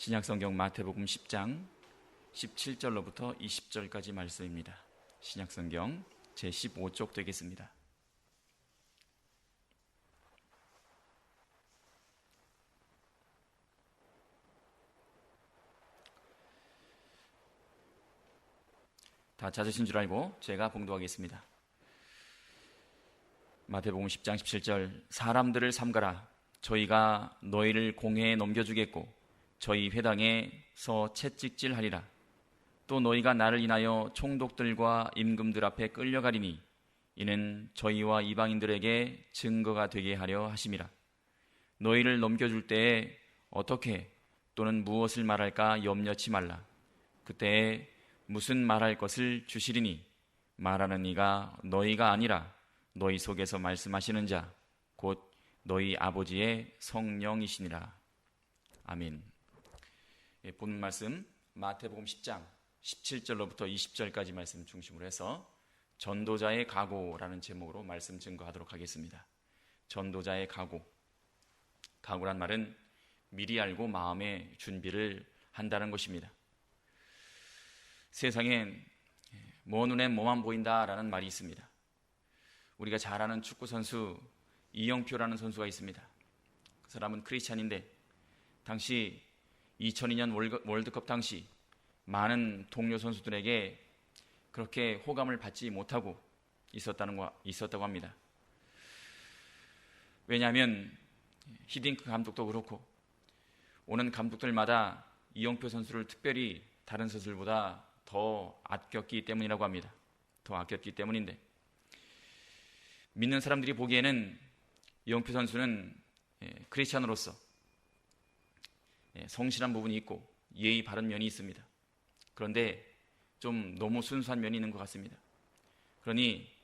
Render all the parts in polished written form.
신약성경 마태복음 10장 17절로부터 20절까지 말씀입니다. 신약성경 제15쪽 되겠습니다. 다 찾으신 줄 알고 제가 봉독하겠습니다. 마태복음 10장 17절 사람들을 삼가라. 저희가 너희를 공회에 넘겨주겠고 저희 회당에서 채찍질하리라. 또 너희가 나를 인하여 총독들과 임금들 앞에 끌려가리니 이는 저희와 이방인들에게 증거가 되게 하려 하심이라. 너희를 넘겨줄 때에 어떻게 또는 무엇을 말할까 염려치 말라. 그때에 무슨 말할 것을 주시리니 말하는 이가 너희가 아니라 너희 속에서 말씀하시는 자 곧 너희 아버지의 성령이시니라. 아멘. 본문 말씀 마태복음 10장 17절로부터 20절까지 말씀 중심으로 해서 전도자의 각오라는 제목으로 말씀 증거하도록 하겠습니다. 전도자의 각오. 각오란 말은 미리 알고 마음의 준비를 한다는 것입니다. 세상엔 눈엔 뭐만 보인다라는 말이 있습니다. 우리가 잘 아는 축구 선수 이영표라는 선수가 있습니다. 그 사람은 크리스찬인데 당시 2002년 월드컵 당시 많은 동료 선수들에게 그렇게 호감을 받지 못하고 있었다고 합니다. 왜냐하면 히딩크 감독도 그렇고 오는 감독들마다 이영표 선수를 특별히 다른 선수들보다 더 아꼈기 때문이라고 합니다. 더 아꼈기 때문인데 믿는 사람들이 보기에는 이영표 선수는 크리스찬으로서 성실한 부분이 있고 예의 바른 면이 있습니다. 그런데 좀 너무 순수한 면이 있는 것 같습니다. 그러니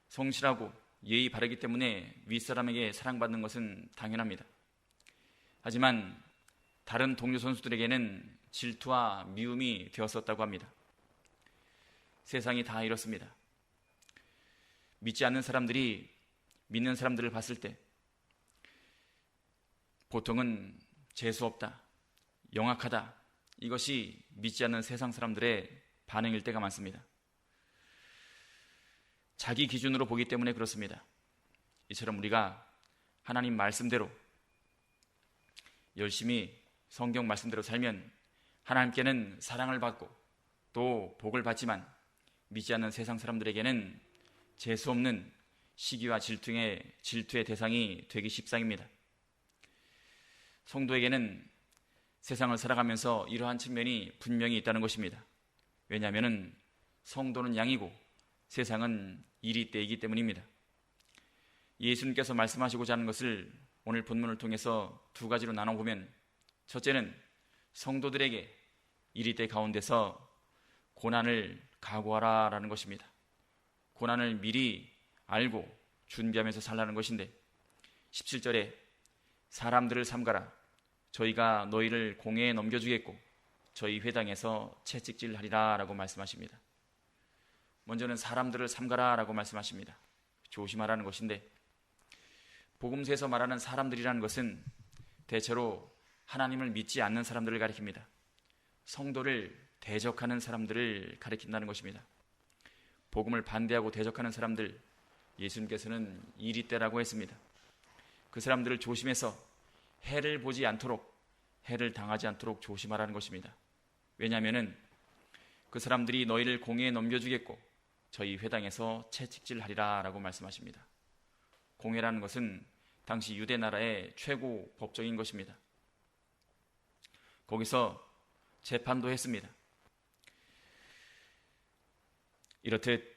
성실하고 예의 바르기 때문에 윗사람에게 사랑받는 것은 당연합니다. 하지만 다른 동료 선수들에게는 질투와 미움이 되었었다고 합니다. 세상이 다 이렇습니다. 믿지 않는 사람들이 믿는 사람들을 봤을 때 보통은 재수없다, 영악하다, 이것이 믿지 않는 세상 사람들의 반응일 때가 많습니다. 자기 기준으로 보기 때문에 그렇습니다. 이처럼 우리가 하나님 말씀대로 열심히 성경 말씀대로 살면 하나님께는 사랑을 받고 또 복을 받지만 믿지 않는 세상 사람들에게는 재수없는 시기와 질투의 대상이 되기 십상입니다. 성도에게는 세상을 살아가면서 이러한 측면이 분명히 있다는 것입니다. 왜냐하면 성도는 양이고 세상은 이리떼이기 때문입니다. 예수님께서 말씀하시고자 하는 것을 오늘 본문을 통해서 두 가지로 나눠보면 첫째는 성도들에게 이리떼 가운데서 고난을 각오하라라는 것입니다. 고난을 미리 알고 준비하면서 살라는 것인데 17절에 사람들을 삼가라. 저희가 너희를 공회에 넘겨주겠고 저희 회당에서 채찍질하리라 라고 말씀하십니다. 먼저는 사람들을 삼가라 라고 말씀하십니다. 조심하라는 것인데 복음서에서 말하는 사람들이라는 것은 대체로 하나님을 믿지 않는 사람들을 가리킵니다. 성도를 대적하는 사람들을 가리킨다는 것입니다. 복음을 반대하고 대적하는 사람들, 예수님께서는 이리떼라고 했습니다. 그 사람들을 조심해서 해를 보지 않도록, 해를 당하지 않도록 조심하라는 것입니다. 왜냐하면 그 사람들이 너희를 공회에 넘겨주겠고 저희 회당에서 채찍질하리라 라고 말씀하십니다. 공회라는 것은 당시 유대 나라의 최고 법정인 것입니다. 거기서 재판도 했습니다. 이렇듯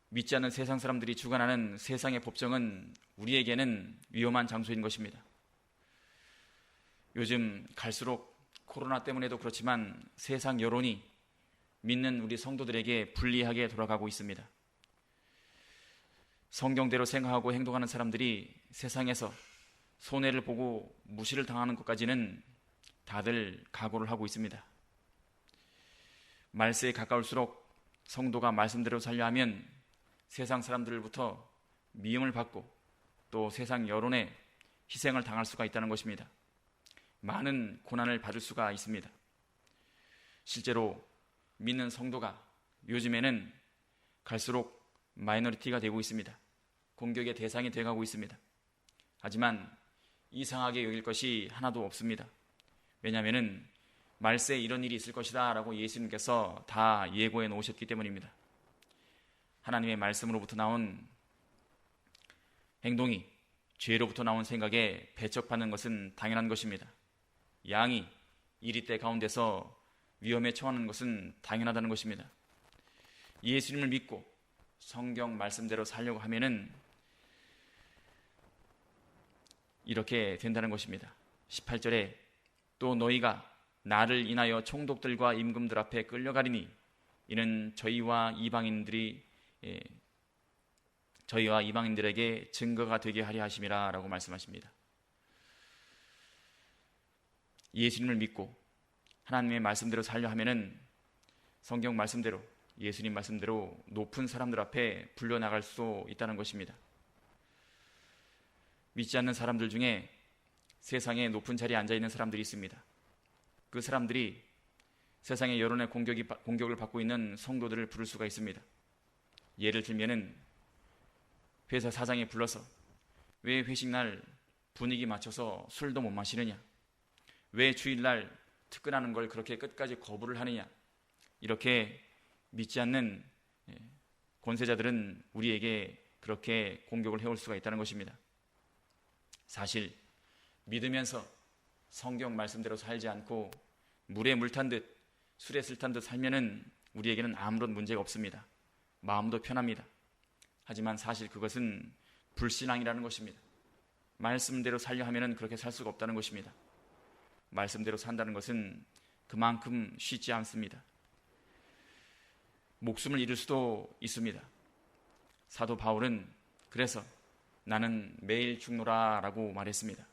믿지 않는 세상 사람들이 주관하는 세상의 법정은 우리에게는 위험한 장소인 것입니다. 요즘 갈수록 코로나 때문에도 그렇지만 세상 여론이 믿는 우리 성도들에게 불리하게 돌아가고 있습니다. 성경대로 생각하고 행동하는 사람들이 세상에서 손해를 보고 무시를 당하는 것까지는 다들 각오를 하고 있습니다. 말세에 가까울수록 성도가 말씀대로 살려 하면 세상 사람들로부터 미움을 받고 또 세상 여론에 희생을 당할 수가 있다는 것입니다. 많은 고난을 받을 수가 있습니다. 실제로 믿는 성도가 요즘에는 갈수록 마이너리티가 되고 있습니다. 공격의 대상이 되어가고 있습니다. 하지만 이상하게 여길 것이 하나도 없습니다. 왜냐하면 말세에 이런 일이 있을 것이다 라고 예수님께서 다 예고해 놓으셨기 때문입니다. 하나님의 말씀으로부터 나온 행동이 죄로부터 나온 생각에 배척받는 것은 당연한 것입니다. 양이 이리떼 가운데서 위험에 처하는 것은 당연하다는 것입니다. 예수님을 믿고 성경 말씀대로 살려고 하면은 이렇게 된다는 것입니다. 18절에 또 너희가 나를 인하여 총독들과 임금들 앞에 끌려가리니 이는 저희와 이방인들에게 증거가 되게 하려 하심이라 라고 말씀하십니다. 예수님을 믿고 하나님의 말씀대로 살려 하면은 성경 말씀대로 예수님 말씀대로 높은 사람들 앞에 불려나갈 수 있다는 것입니다. 믿지 않는 사람들 중에 세상에 높은 자리에 앉아있는 사람들이 있습니다. 그 사람들이 세상의 여론의 공격을 받고 있는 성도들을 부를 수가 있습니다. 예를 들면은 회사 사장이 불러서 왜 회식날 분위기 맞춰서 술도 못 마시느냐, 왜 주일날 특근하는 걸 그렇게 끝까지 거부를 하느냐, 이렇게 믿지 않는 권세자들은 우리에게 그렇게 공격을 해올 수가 있다는 것입니다. 사실 믿으면서 성경 말씀대로 살지 않고 물에 물 탄 듯 술에 술 탄 듯 살면은 우리에게는 아무런 문제가 없습니다. 마음도 편합니다. 하지만 사실 그것은 불신앙이라는 것입니다. 말씀대로 살려 하면은 그렇게 살 수가 없다는 것입니다. 말씀대로 산다는 것은 그만큼 쉽지 않습니다. 목숨을 잃을 수도 있습니다. 사도 바울은 그래서 나는 매일 죽노라 라고 말했습니다.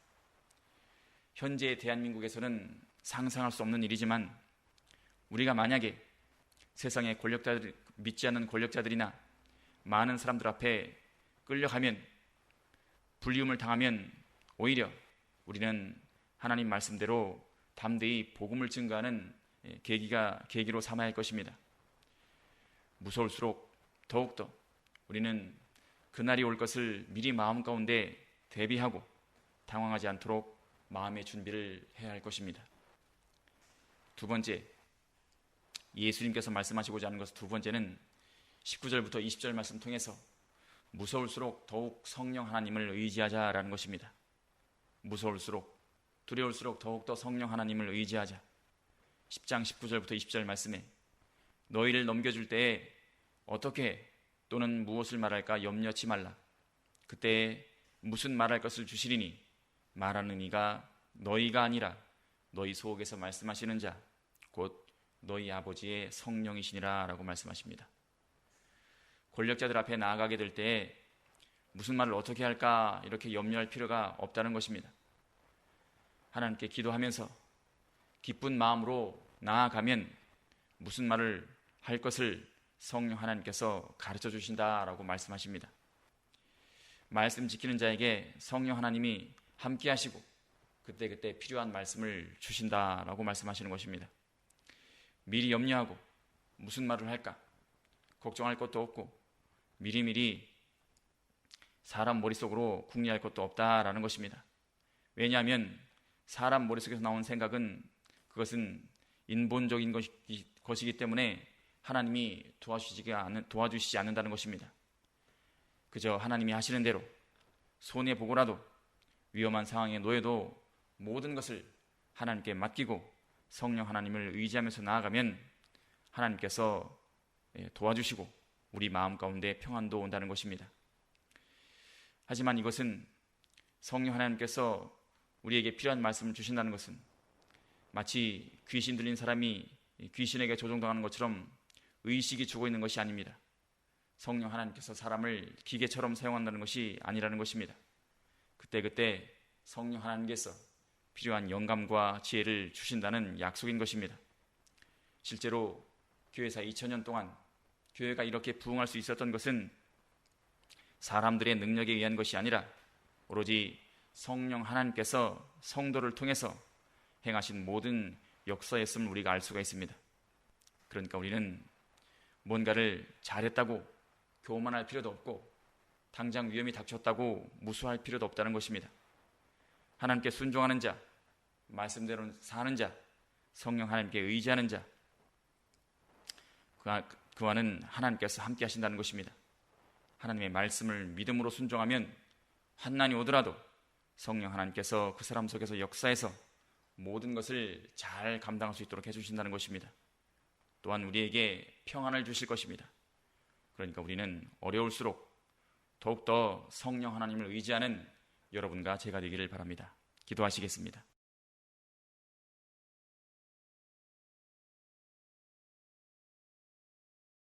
현재 대한민국에서는 상상할 수 없는 일이지만 우리가 만약에 세상의 권력자들, 믿지 않는 권력자들이나 많은 사람들 앞에 끌려가면, 불리움을 당하면 오히려 우리는 하나님 말씀대로 담대히 복음을 증거하는 계기로 삼아야 할 것입니다. 무서울수록 더욱더 우리는 그날이 올 것을 미리 마음 가운데 대비하고 당황하지 않도록 마음의 준비를 해야 할 것입니다. 두 번째, 예수님께서 말씀하시고자 하는 것 두 번째는 19절부터 20절 말씀 통해서 무서울수록 더욱 성령 하나님을 의지하자라는 것입니다. 무서울수록, 두려울수록 더욱더 성령 하나님을 의지하자. 10장 19절부터 20절 말씀에 너희를 넘겨줄 때에 어떻게 또는 무엇을 말할까 염려치 말라. 그때에 무슨 말할 것을 주시리니 말하는 이가 너희가 아니라 너희 속에서 말씀하시는 자 곧 너희 아버지의 성령이시니라 라고 말씀하십니다. 권력자들 앞에 나아가게 될 때에 무슨 말을 어떻게 할까 이렇게 염려할 필요가 없다는 것입니다. 하나님께 기도하면서 기쁜 마음으로 나아가면 무슨 말을 할 것을 성령 하나님께서 가르쳐 주신다라고 말씀하십니다. 말씀 지키는 자에게 성령 하나님이 함께 하시고 그때그때 필요한 말씀을 주신다라고 말씀하시는 것입니다. 미리 염려하고 무슨 말을 할까 걱정할 것도 없고 미리미리 사람 머릿속으로 궁리할 것도 없다라는 것입니다. 왜냐하면 사람 머릿속에서 나온 생각은 그것은 인본적인 것이기 때문에 하나님이 도와주시지 않는다는 것입니다. 그저 하나님이 하시는 대로 손해보고라도 위험한 상황에 놓여도 모든 것을 하나님께 맡기고 성령 하나님을 의지하면서 나아가면 하나님께서 도와주시고 우리 마음 가운데 평안도 온다는 것입니다. 하지만 이것은 성령 하나님께서 우리에게 필요한 말씀을 주신다는 것은 마치 귀신 들린 사람이 귀신에게 조종당하는 것처럼 의식이 주고 있는 것이 아닙니다. 성령 하나님께서 사람을 기계처럼 사용한다는 것이 아니라는 것입니다. 그때그때 성령 하나님께서 필요한 영감과 지혜를 주신다는 약속인 것입니다. 실제로 교회사 2000년 동안 교회가 이렇게 부흥할 수 있었던 것은 사람들의 능력에 의한 것이 아니라 오로지 성령 하나님께서 성도를 통해서 행하신 모든 역사였음을 우리가 알 수가 있습니다. 그러니까 우리는 뭔가를 잘했다고 교만할 필요도 없고 당장 위험이 닥쳤다고 무수할 필요도 없다는 것입니다. 하나님께 순종하는 자, 말씀대로 사는 자, 성령 하나님께 의지하는 자, 그와는 하나님께서 함께 하신다는 것입니다. 하나님의 말씀을 믿음으로 순종하면 환난이 오더라도 성령 하나님께서 그 사람 속에서 역사해서 모든 것을 잘 감당할 수 있도록 해주신다는 것입니다. 또한 우리에게 평안을 주실 것입니다. 그러니까 우리는 어려울수록 더욱더 성령 하나님을 의지하는 여러분과 제가 되기를 바랍니다. 기도하시겠습니다.